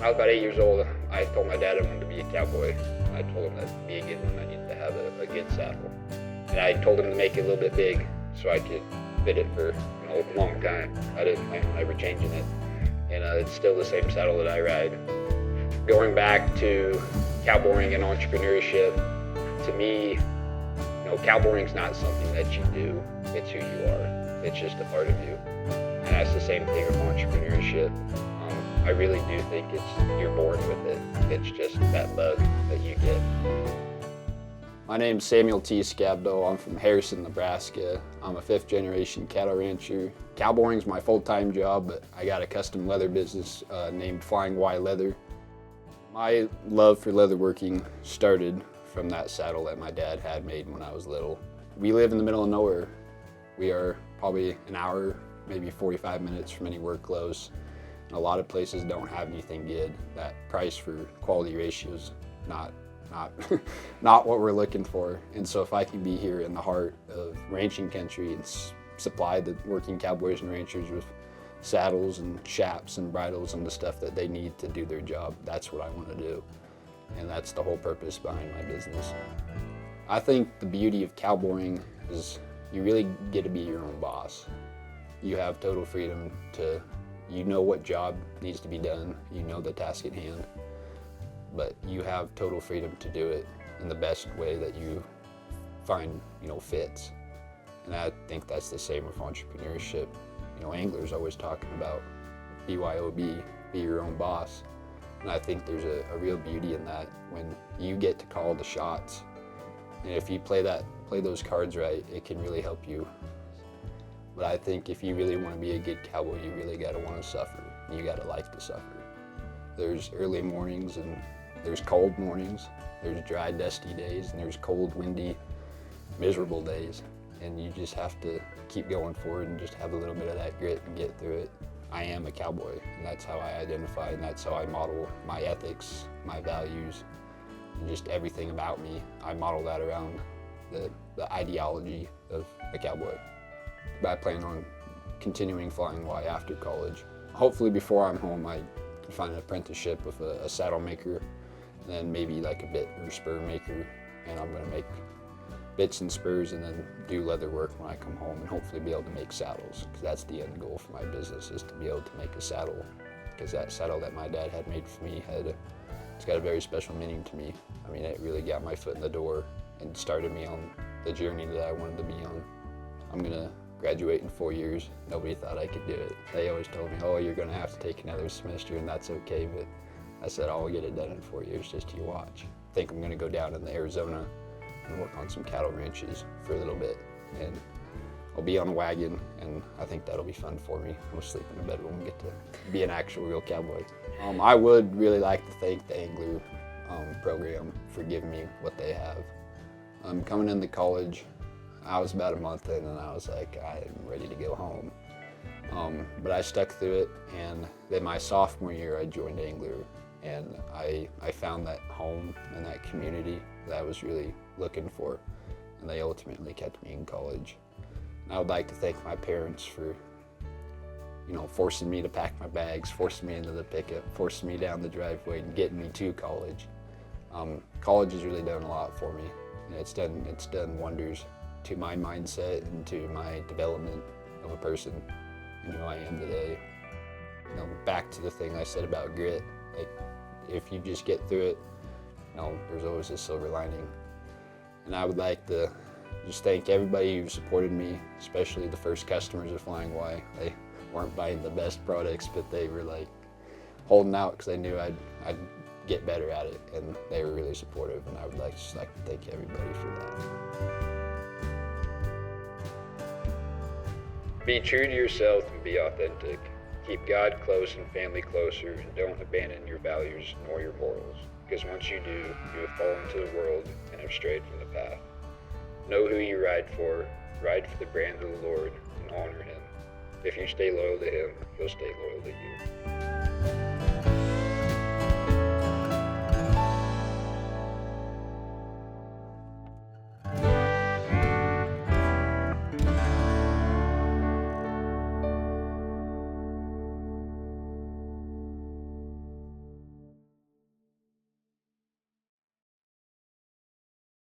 I was about 8 years old. I told my dad I wanted to be a cowboy. I told him that to be a good one, I needed to have a good saddle. And I told him to make it a little bit big so I could fit it for a long time. I didn't plan on ever changing it. And it's still the same saddle that I ride. Going back to cowboying and entrepreneurship, to me, cowboying's not something that you do, it's who you are. It's just a part of you. And that's the same thing with entrepreneurship. I really do think you're born with it. It's just that bug that you get. My name's Samuel T. Skavdahl. I'm from Harrison, Nebraska. I'm a 5th generation cattle rancher. Cowboying's my full-time job, but I got a custom leather business named Flying Y Leather. My love for leatherworking started from that saddle that my dad had made when I was little. We live in the middle of nowhere. We are probably an hour, maybe 45 minutes from anywhere close. And a lot of places don't have anything good. That price for quality ratio is not not what we're looking for. And so if I can be here in the heart of ranching country and supply the working cowboys and ranchers with saddles and chaps and bridles and the stuff that they need to do their job, that's what I want to do. And that's the whole purpose behind my business. I think the beauty of cowboying is you really get to be your own boss. You have total freedom to, you know what job needs to be done, you know the task at hand, but you have total freedom to do it in the best way that you find, fits. And I think that's the same with entrepreneurship. Engler's always talking about BYOB, be your own boss. And I think there's a real beauty in that when you get to call the shots. And if you play those cards right, it can really help you. But I think if you really want to be a good cowboy, you really got to want to suffer. You got to like to suffer. There's early mornings and there's cold mornings. There's dry, dusty days, and there's cold, windy, miserable days. And you just have to keep going forward and just have a little bit of that grit and get through it. I am a cowboy, and that's how I identify, and that's how I model my ethics, my values, and just everything about me. I model that around the ideology of a cowboy. But I plan on continuing Flying Y after college. Hopefully before I'm home, I can find an apprenticeship with a saddle maker, and then maybe like a bit or spur maker, and I'm gonna make bits and spurs and then do leather work when I come home and hopefully be able to make saddles, because that's the end goal for my business, is to be able to make a saddle, because that saddle that my dad had made for me it's got a very special meaning to me. I mean, it really got my foot in the door and started me on the journey that I wanted to be on. I'm gonna graduate in 4 years. Nobody thought I could do it. They always told me, oh, you're gonna have to take another semester and that's okay, but I said, I'll get it done in 4 years, just you watch. I think I'm gonna go down in Arizona and work on some cattle ranches for a little bit, and I'll be on a wagon, and I think that'll be fun for me. I'm gonna sleep in a bedroom and get to be an actual real cowboy. I would really like to thank the Engler program for giving me what they have. Coming into college, I was about a month in and I was like, I'm ready to go home. But I stuck through it, and then my sophomore year I joined Engler, and I found that home and that community that I was really looking for, and they ultimately kept me in college. And I would like to thank my parents for forcing me to pack my bags, forcing me into the pickup, forcing me down the driveway and getting me to college. College has really done a lot for me, and it's done wonders to my mindset and to my development of a person and who I am today. Back to the thing I said about grit, like if you just get through it, there's always a silver lining. And I would like to just thank everybody who supported me, especially the first customers of Flying Y. They weren't buying the best products, but they were like holding out because they knew I'd get better at it, and they were really supportive, and I would like to thank everybody for that. Be true to yourself and be authentic. Keep God close and family closer, and don't abandon your values nor your morals, because once you do, you have fallen to the world and have strayed from the path. Know who you ride for the brand of the Lord, and honor Him. If you stay loyal to Him, He'll stay loyal to you.